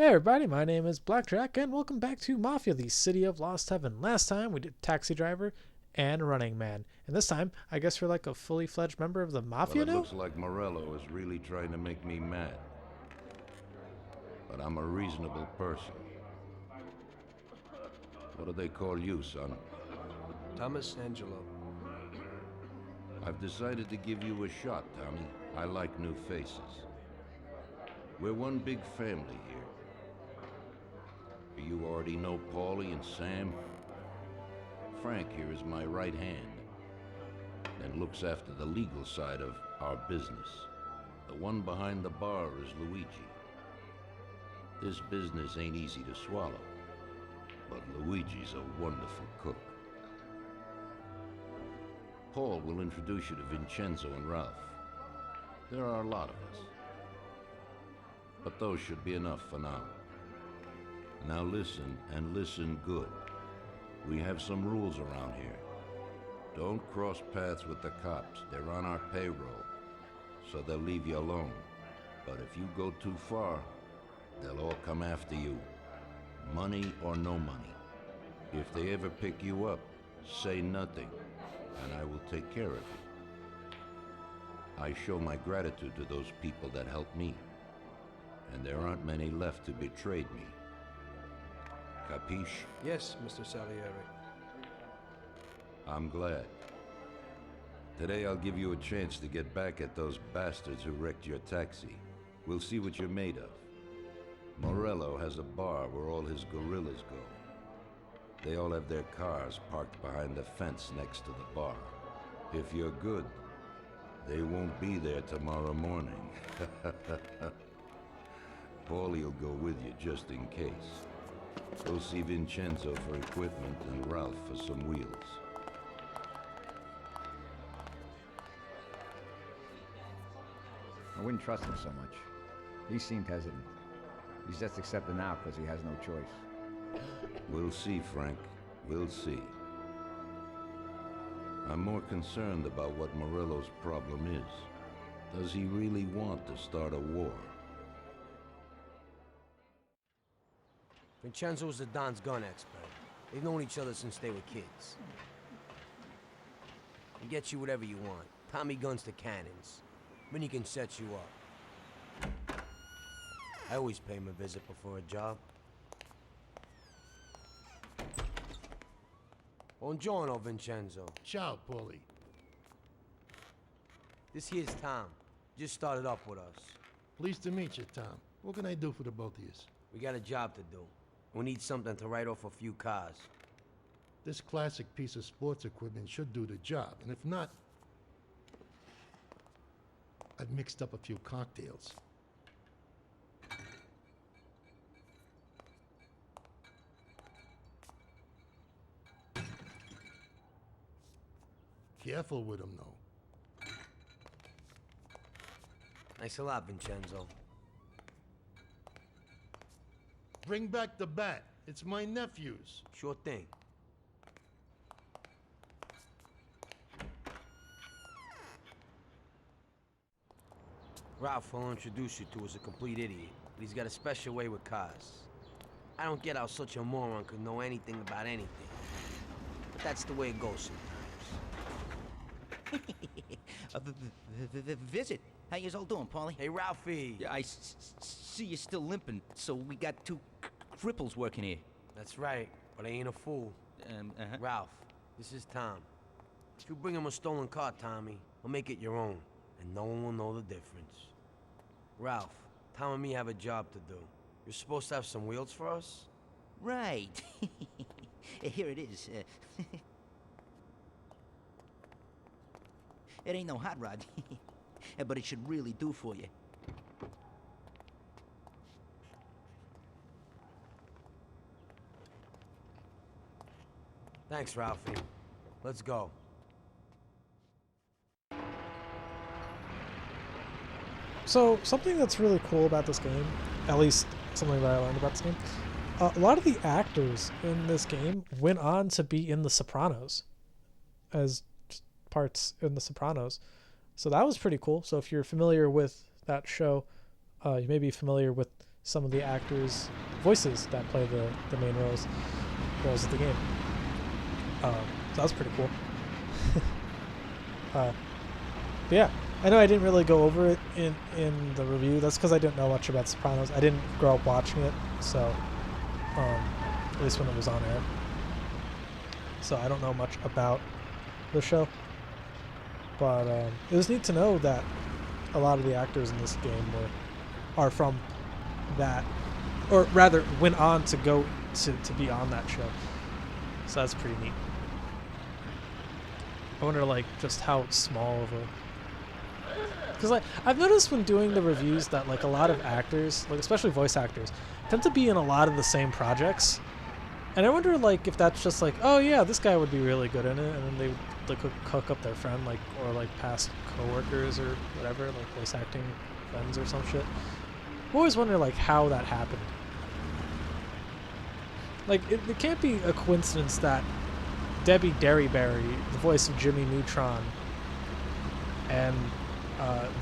everybody, my name is BlakJak, and welcome back to Mafia, the City of Lost Heaven. Last time we did Taxi Driver and Running Man, and this time I guess we're like a fully fledged member of the Mafia Well, it now? looks like Morello is really trying to make me mad. But I'm a reasonable person. What do they call you, son? Thomas Angelo. I've decided to give you a shot, Tommy. I like new faces. We're one big family here. You already know Paulie and Sam. Frank here is my right hand and looks after the legal side of our business. The one behind the bar is Luigi. This business ain't easy to swallow, but Luigi's a wonderful cook. Paul will introduce you to Vincenzo and Ralph. There are a lot of us, but those should be enough for now. Now listen, and listen good. We have some rules around here. Don't cross paths with the cops. They're on our payroll, so they'll leave you alone. But if you go too far, they'll all come after you. Money or no money. If they ever pick you up, say nothing, and I will take care of you. I show my gratitude to those people that helped me, and there aren't many left who betrayed me. Capiche? Yes, Mr. Salieri. I'm glad. Today I'll give you a chance to get back at those bastards who wrecked your taxi. We'll see what you're made of. Morello has a bar where all his gorillas go. They all have their cars parked behind the fence next to the bar. If you're good, they won't be there tomorrow morning. Paulie will go with you just in case. Go see Vincenzo for equipment and Ralph for some wheels. I wouldn't trust him so much. He seemed hesitant. He's just accepting now because he has no choice. We'll see, Frank. We'll see. I'm more concerned about what Morello's problem is. Does he really want to start a war? Vincenzo's the Don's gun expert. They've known each other since they were kids. He gets you whatever you want. Tommy guns to cannons. Then he can set you up. I always pay him a visit before a job. Buongiorno, Vincenzo. Ciao, Paulie. This here's Tom. Just started up with us. Pleased to meet you, Tom. What can I do for the both of you? We got a job to do. We need something to write off a few cars. This classic piece of sports equipment should do the job, and if not, I've mixed up a few cocktails. Careful with them, though. Thanks a lot, Vincenzo. Bring back the bat. It's my nephew's. Sure thing. Ralph, I'll introduce you to, is a complete idiot, but he's got a special way with cars. I don't get how such a moron could know anything about anything. But that's the way it goes sometimes. Visit. How you all doing, Paulie? Hey, Ralphie! Yeah, I see you're still limping, so we got two cripples working here. That's right, but I ain't a fool. Ralph, this is Tom. If you bring him a stolen car, Tommy, I'll make it your own, and no one will know the difference. Ralph, Tom and me have a job to do. You're supposed to have some wheels for us? Right. Here it is. It ain't no hot rod, but it should really do for you. Thanks, Ralphie. Let's go. So, something that's really cool about this game, at least something that I learned about this game, a lot of the actors in this game went on to be in The Sopranos as parts in The Sopranos. So that was pretty cool. So if you're familiar with that show, you may be familiar with some of the actors' voices that play the main roles of the game. So that was pretty cool. But yeah, I know I didn't really go over it in the review. That's because I didn't know much about Sopranos. I didn't grow up watching it, so at least when it was on air. So I don't know much about the show. But it was neat to know that a lot of the actors in this game are from that, or rather went on to go to be on that show. So that's pretty neat. I wonder like just how small of a, because like I've noticed when doing the reviews that like a lot of actors, like especially voice actors, tend to be in a lot of the same projects. And I wonder like if that's just like, oh yeah, this guy would be really good in it, and then they like hook up their friend, like, or like past coworkers or whatever, like voice acting friends or some shit. I always wonder like how that happened. Like it can't be a coincidence that Debbie Derryberry, the voice of Jimmy Neutron, and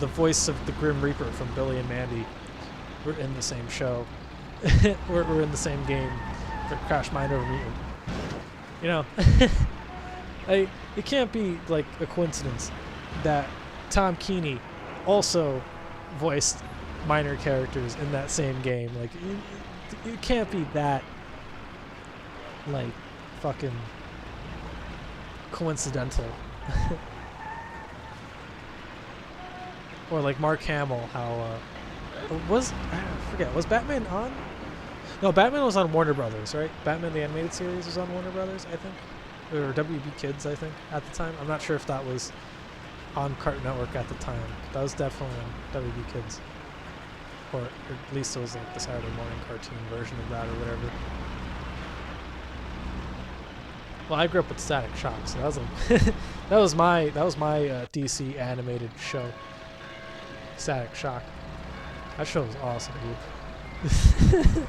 the voice of the Grim Reaper from Billy and Mandy were in the same show. we're in the same game for Crash Mind Over Mutant. You know, it can't be like a coincidence that Tom Keeney also voiced minor characters in that same game. Like, it can't be that like fucking coincidental. Or like Mark Hamill, how I forget, was Batman on? No, Batman was on Warner Brothers, right? Batman the Animated Series was on Warner Brothers, I think. Or WB Kids, I think, at the time. I'm not sure if that was on Cartoon Network at the time. That was definitely on WB Kids. Or at least it was like the Saturday morning cartoon version of that or whatever. Well, I grew up with Static Shock, so that was like that was my DC animated show. Static Shock. That show was awesome, dude.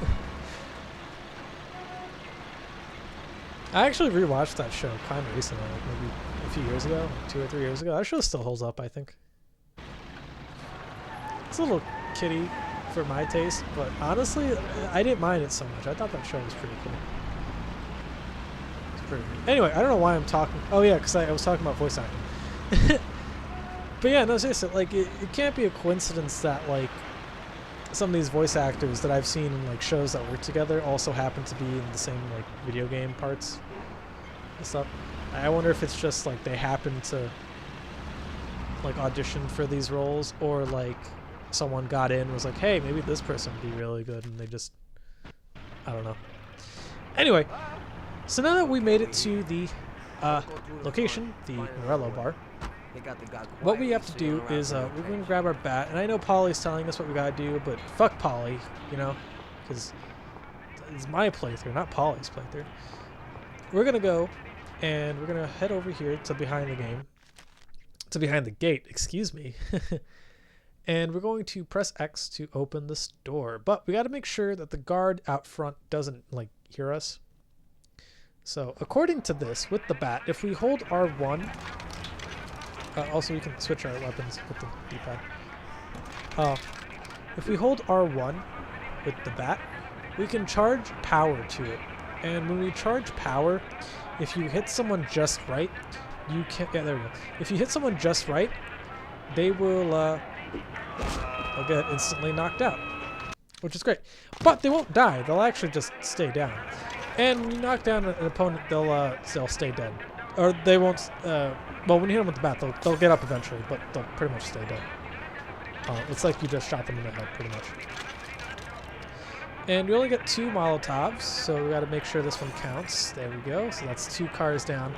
I actually rewatched that show kind of recently, like maybe a few years ago, 2 or 3 years ago. That show still holds up, I think. It's a little kiddie for my taste, but honestly, I didn't mind it so much. I thought that show was pretty cool. It's pretty neat. Anyway, I don't know why I'm talking. Oh yeah, because I was talking about voice acting. But yeah, no, seriously, like it can't be a coincidence that like some of these voice actors that I've seen in like shows that work together also happen to be in the same like video game parts and stuff. I wonder if it's just like they happen to like audition for these roles, or like someone got in and was like, hey, maybe this person would be really good, and they just, I don't know. Anyway, so now that we made it to the location, the Morello bar, what we have to do is we're going to grab our bat, and I know Paulie's telling us what we got to do, but fuck Paulie, you know, because it's my playthrough, not Paulie's playthrough. We're going to go, and we're going to head over here to behind the gate, excuse me. And we're going to press X to open this door, but we got to make sure that the guard out front doesn't like hear us. So according to this, with the bat, if we hold R1, also we can switch our weapons with the D-pad. If we hold R1 with the bat, we can charge power to it. And when we charge power, if you hit someone just right, you can, yeah, there we go. If you hit someone just right, they will they'll get instantly knocked out, which is great. But they won't die. They'll actually just stay down. And when you knock down an opponent, they'll stay dead. Or they won't, well, when you hit them with the bat, they'll get up eventually, but they'll pretty much stay dead. It's like you just shot them in the head, pretty much. And we only get 2 Molotovs, so we got to make sure this one counts. There we go. So that's 2 cars down.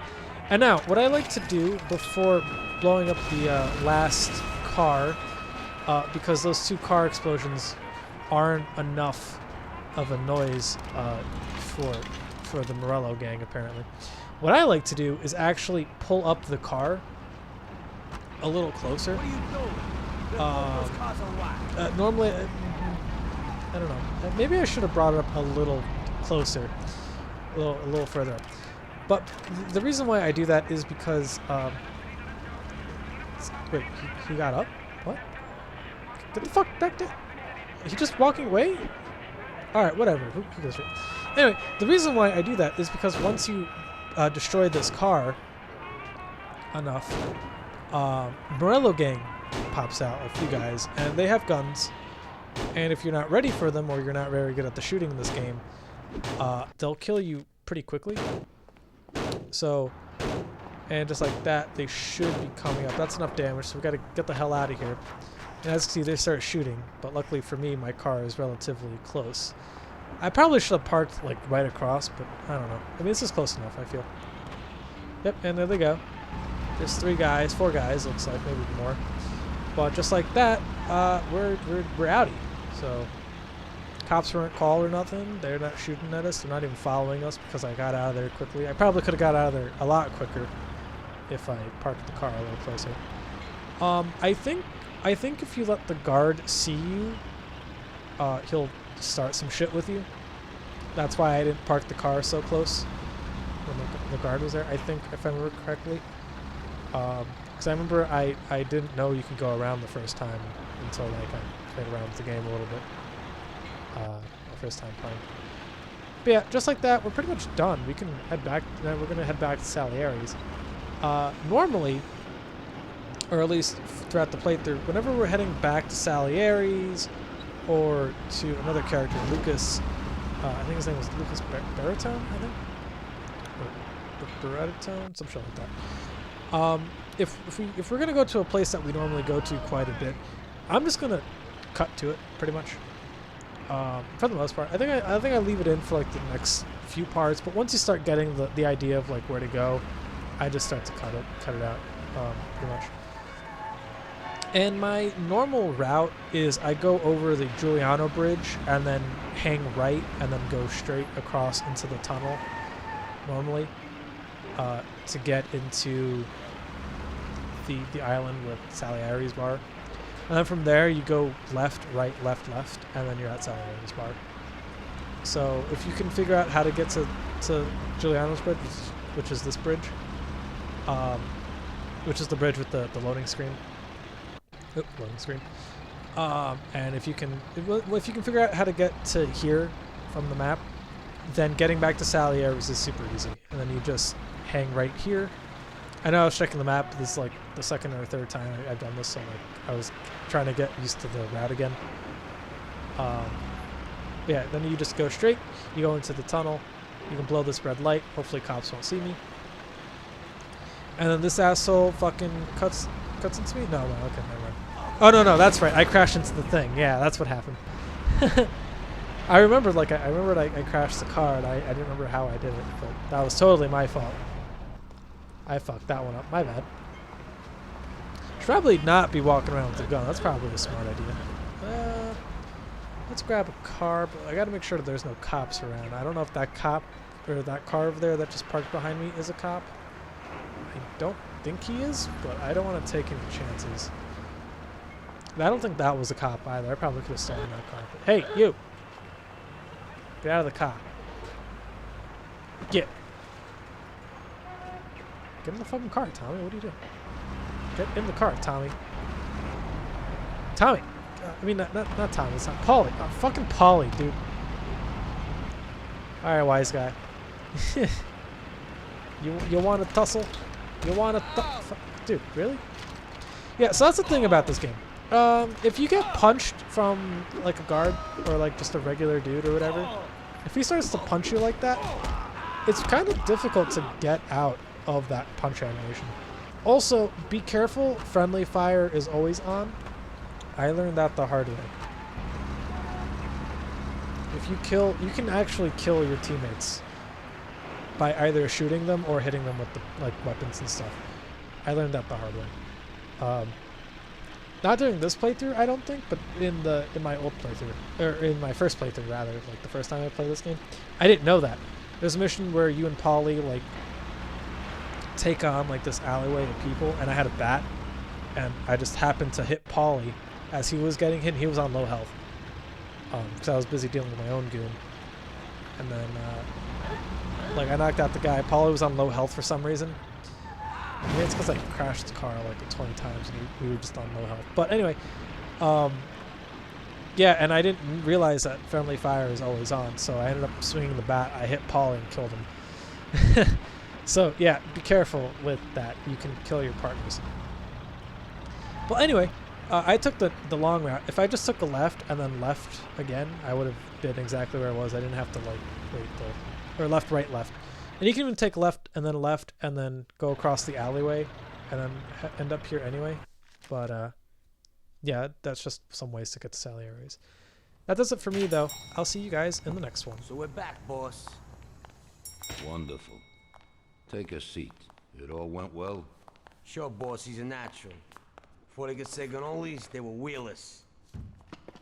And now, what I like to do before blowing up the last car, because those 2 car explosions aren't enough of a noise for the Morello gang, apparently. What I like to do is actually pull up the car a little closer. What are you doing? Those cars are wide. Normally, I don't know. Maybe I should have brought it up a little closer, a little further up. But the reason why I do that is because, wait, he got up? What? Get the fuck back there. He just walking away? All right, whatever. Who gives a shit? Anyway, the reason why I do that is because once you destroy this car enough, Morello Gang pops out, a few guys, and they have guns. And if you're not ready for them, or you're not very good at the shooting in this game, they'll kill you pretty quickly. So, and just like that, they should be coming up. That's enough damage, so we gotta get the hell out of here. And as you can see, they start shooting, but luckily for me, my car is relatively close. I probably should have parked like right across, but I don't know. I mean, this is close enough, I feel. Yep, and there they go. There's 4 guys, looks like, maybe more. But just like that, we're outie. So, cops weren't called or nothing. They're not shooting at us. They're not even following us because I got out of there quickly. I probably could have got out of there a lot quicker if I parked the car a little closer. I think if you let the guard see you, he'll start some shit with you. That's why I didn't park the car so close when the guard was there, I think, if I remember correctly. Because I remember I didn't know you could go around the first time until like I played around with the game a little bit. The first time playing. But yeah, just like that, we're pretty much done. We can head back. We're gonna head back to Salieri's. Normally, or at least throughout the playthrough, whenever we're heading back to Salieri's or to another character, Lucas, I think his name was Lucas Baritone, I think? Or Baritone? Some shit like that. If we're going to go to a place that we normally go to quite a bit, I'm just going to cut to it, pretty much. For the most part. I think I leave it in for like the next few parts, but once you start getting the idea of like where to go, I just start to cut it out, pretty much. And my normal route is I go over the Giuliano Bridge and then hang right and then go straight across into the tunnel, normally, to get into the island with Salieri's bar. And then from there you go left, right, left, and then you're at Salieri's bar. So if you can figure out how to get to Giuliano's Bridge, which is this bridge, which is the bridge with the loading screen. Loading screen. And if you can figure out how to get to here from the map, then getting back to Salieri's is super easy. And then you just hang right here. I know I was checking the map. This is like the second or third time I've done this, so like I was trying to get used to the route again. Yeah, then you just go straight. You go into the tunnel. You can blow this red light. Hopefully cops won't see me. And then this asshole fucking cuts into me? No, okay, never mind. Oh, no, that's right. I crashed into the thing. Yeah, that's what happened. I remembered, I crashed the car, and I didn't remember how I did it, but that was totally my fault. I fucked that one up. My bad. Should probably not be walking around with a gun. That's probably a smart idea. Let's grab a car, but I gotta make sure that there's no cops around. I don't know if that cop, or that car over there that just parked behind me is a cop. I don't think he is, but I don't want to take any chances. I don't think that was a cop either. I probably could have stolen that car. But hey, you! Get out of the car. Get in the fucking car, Tommy. What are you doing? Get in the car, Tommy. Tommy! I mean, not Tommy. It's not Paulie. Oh, fucking Paulie, dude. Alright, wise guy. You want to tussle? You want to dude, really? Yeah, so that's the thing about this game. If you get punched from like a guard or like just a regular dude or whatever, if he starts to punch you like that, it's kind of difficult to get out of that punch animation. Also, be careful, friendly fire is always on. I learned that the hard way. If you kill, you can actually kill your teammates by either shooting them or hitting them with the weapons and stuff. I learned that the hard way. Not during this playthrough, I don't think, but in my old playthrough, or in my first playthrough rather, like the first time I played this game, I didn't know that. There's a mission where you and Paulie like take on like this alleyway of people, and I had a bat, and I just happened to hit Paulie as he was getting hit. He was on low health, because I was busy dealing with my own goon, and then like I knocked out the guy. Paulie was on low health for some reason. Maybe it's because I crashed the car like 20 times and we were just on low health. But anyway, Yeah, and I didn't realize that friendly fire is always on, so I ended up swinging the bat. I hit Paulie and killed him. So yeah, be careful with that. You can kill your partners. Well, anyway, I took the long route. If I just took the left and then left again, I would have been exactly where I was. I didn't have to like wait or left, right, left. And you can even take left and then go across the alleyway and then end up here anyway. But yeah, that's just some ways to get to Salieri's. That does it for me, though. I'll see you guys in the next one. So we're back, boss. Wonderful. Take a seat. It all went well? Sure, boss, he's a natural. Before they could say cannolis, they were wheelers.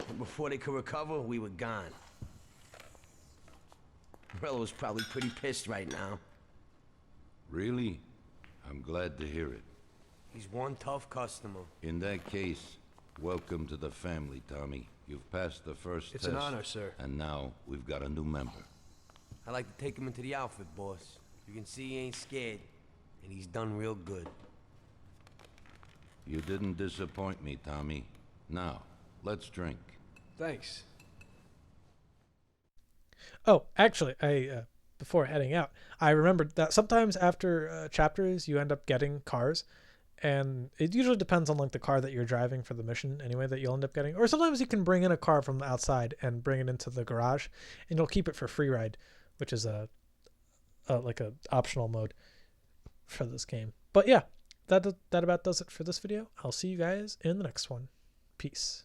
And before they could recover, we were gone. Morello's probably pretty pissed right now. Really? I'm glad to hear it. He's one tough customer. In that case, welcome to the family, Tommy. You've passed the first It's test. an honor, sir. And now we've got a new member. I'd like to take him into the outfit, boss. You can see he ain't scared, and he's done real good. You didn't disappoint me, Tommy. Now, let's drink. Thanks. Oh, actually, I before heading out, I remembered that sometimes after chapters, you end up getting cars. And it usually depends on like the car that you're driving for the mission anyway that you'll end up getting. Or sometimes you can bring in a car from the outside and bring it into the garage and you'll keep it for free ride, which is like a optional mode for this game. But yeah, that about does it for this video. I'll see you guys in the next one. Peace.